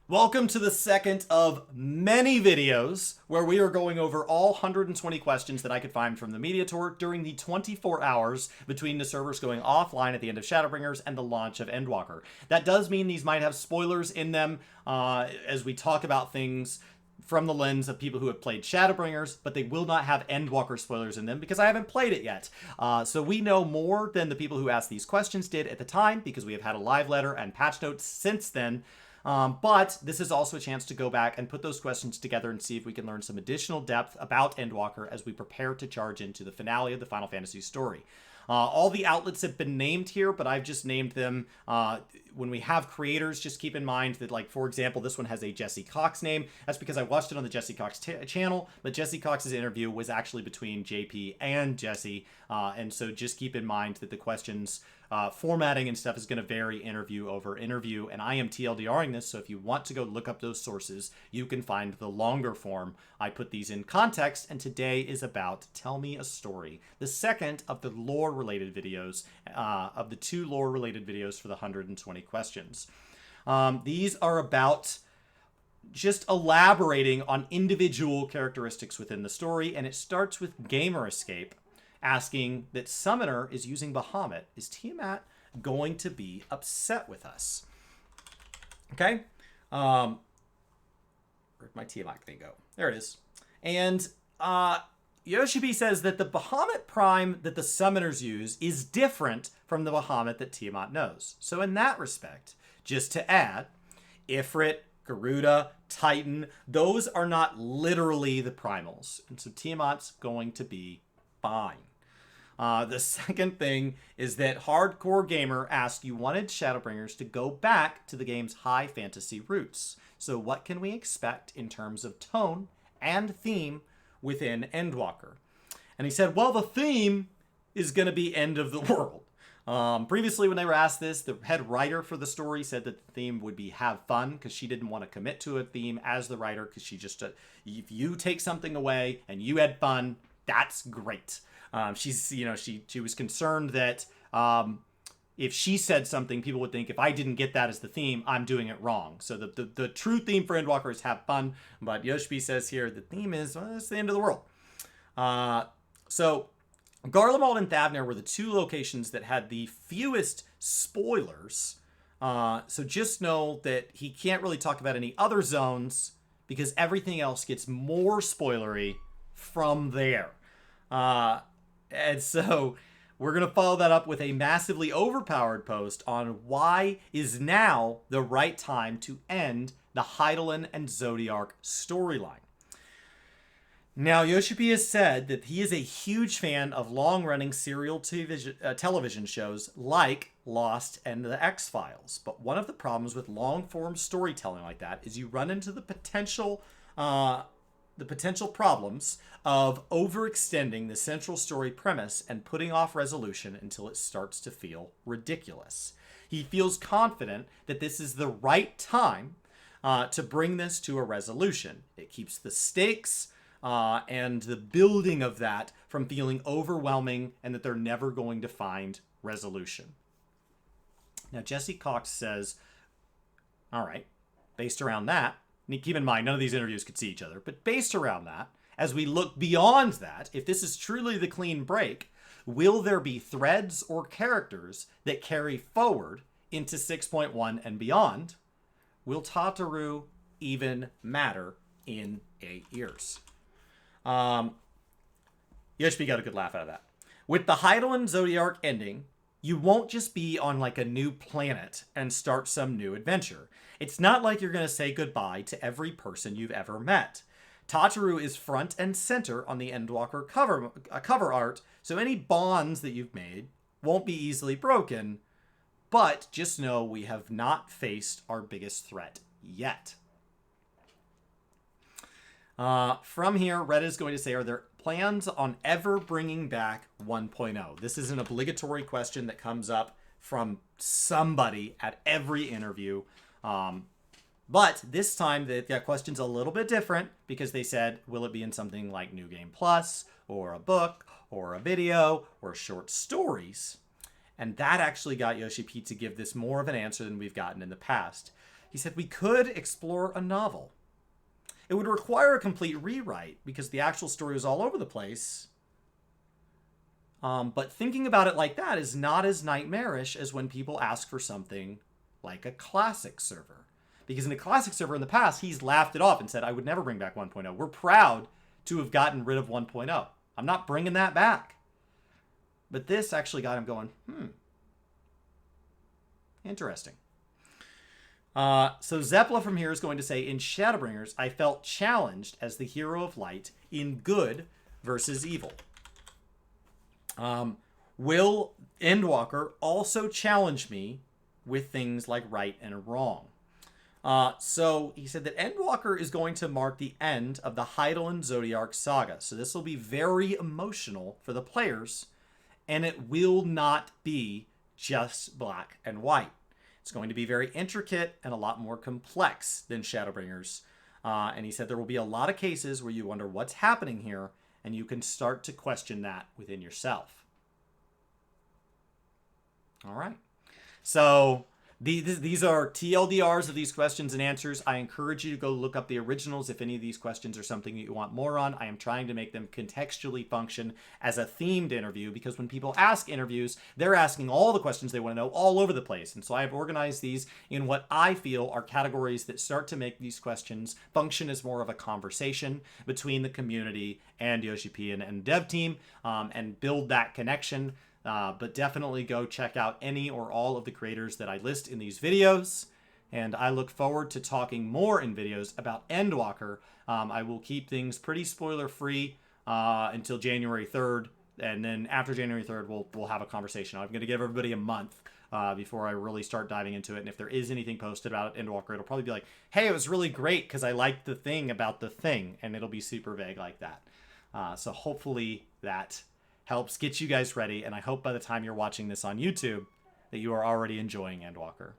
Welcome to the second of many videos where we are going over all 120 questions that I could find from the media tour during the 24 hours between the servers going offline at the end of Shadowbringers and the launch of Endwalker. That does mean these might have spoilers in them as we talk about things from the lens of people who have played Shadowbringers, but they will not have Endwalker spoilers in them because I haven't played it yet. So we know more than the people who asked these questions did at the time because we have had a live letter and patch notes since then. But this is also a chance to go back and put those questions together and see if we can learn some additional depth about Endwalker as we prepare to charge into the finale of the Final Fantasy story. All the outlets have been named here, but I've just named them. When we have creators, just keep in mind that, like, for example, this one has a Jesse Cox name. That's because I watched it on the Jesse Cox channel, but Jesse Cox's interview was actually between JP and Jesse. And so just keep in mind that the questions formatting and stuff is going to vary interview over interview, and I am TLDRing this, so if you want to go look up those sources, you can find the longer form. I put these in context, and today is about Tell Me a Story, the second of the lore-related videos, of the two lore-related videos for the 120 questions. These are about just elaborating on individual characteristics within the story, and it starts with Gamer Escape asking that Summoner is using Bahamut. Is Tiamat going to be upset with us? Okay. Where'd my Tiamat thing go? There it is. And Yoshi P says that the Bahamut Prime that the Summoners use is different from the Bahamut that Tiamat knows. So in that respect, just to add, Ifrit, Garuda, Titan, those are not literally the primals. And so Tiamat's going to be fine. The second thing is that Hardcore Gamer asked you wanted Shadowbringers to go back to the game's high fantasy roots. So what can we expect in terms of tone and theme within Endwalker? And he said, well, the theme is going to be end of the world. Previously, when they were asked this, the head writer for the story said that the theme would be have fun because she didn't want to commit to a theme as the writer because she just, if you take something away and you had fun, that's great. She was concerned that if she said something, people would think if I didn't get that as the theme, I'm doing it wrong. So the true theme for Endwalker is have fun. But Yoshi P says here the theme is, well, it's the end of the world. So Garlemald and Thavner were the two locations that had the fewest spoilers. So just know that he can't really talk about any other zones because everything else gets more spoilery from there. And so we're going to follow that up with a massively overpowered post on why is now the right time to end the Hydaelyn and Zodiark storyline. Now, Yoshi P has said that he is a huge fan of long-running serial television shows like Lost and The X-Files. But one of the problems with long-form storytelling like that is you run into the potential problems of overextending the central story premise and putting off resolution until it starts to feel ridiculous. He feels confident that this is the right time to bring this to a resolution. It keeps the stakes and the building of that from feeling overwhelming and that they're never going to find resolution. Now, Jesse Cox says, all right, based around that, keep in mind, none of these interviews could see each other, but based around that, as we look beyond that, if this is truly the clean break, will there be threads or characters that carry forward into 6.1 and beyond? Will Tataru even matter in 8 years? Yoshi P got a good laugh out of that. With the Hydaelyn Zodiark ending, you won't just be on like a new planet and start some new adventure. It's not like you're going to say goodbye to every person you've ever met. Tataru is front and center on the Endwalker cover art, so any bonds that you've made won't be easily broken, but just know we have not faced our biggest threat yet. From here, Red is going to say, are there plans on ever bringing back 1.0? This is an obligatory question that comes up from somebody at every interview. But this time, the question's a little bit different because they said, will it be in something like New Game Plus, or a book, or a video, or short stories? And that actually got Yoshi P to give this more of an answer than we've gotten in the past. He said we could explore a novel. It would require a complete rewrite because the actual story was all over the place. But thinking about it like that is not as nightmarish as when people ask for something like a classic server. Because in a classic server in the past, he's laughed it off and said, I would never bring back 1.0. We're proud to have gotten rid of 1.0. I'm not bringing that back. But this actually got him going, interesting. So Zeppela from here is going to say, in Shadowbringers, I felt challenged as the hero of light in good versus evil. Will Endwalker also challenge me with things like right and wrong? So he said that Endwalker is going to mark the end of the Hydaelyn Zodiac saga. So this will be very emotional for the players, and it will not be just black and white. It's going to be very intricate and a lot more complex than Shadowbringers. And he said there will be a lot of cases where you wonder what's happening here, and you can start to question that within yourself. All right. So these are TLDRs of these questions and answers. I encourage you to go look up the originals if any of these questions are something that you want more on. I am trying to make them contextually function as a themed interview, because when people ask interviews, they're asking all the questions they want to know all over the place. And so I have organized these in what I feel are categories that start to make these questions function as more of a conversation between the community and Yoshi P and dev team, and build that connection. But definitely go check out any or all of the creators that I list in these videos. And I look forward to talking more in videos about Endwalker. I will keep things pretty spoiler-free until January 3rd. And then after January 3rd, we'll have a conversation. I'm going to give everybody a month before I really start diving into it. And if there is anything posted about Endwalker, it'll probably be like, hey, it was really great because I liked the thing about the thing. And it'll be super vague like that. So hopefully that helps get you guys ready, and I hope by the time you're watching this on YouTube that you are already enjoying Endwalker.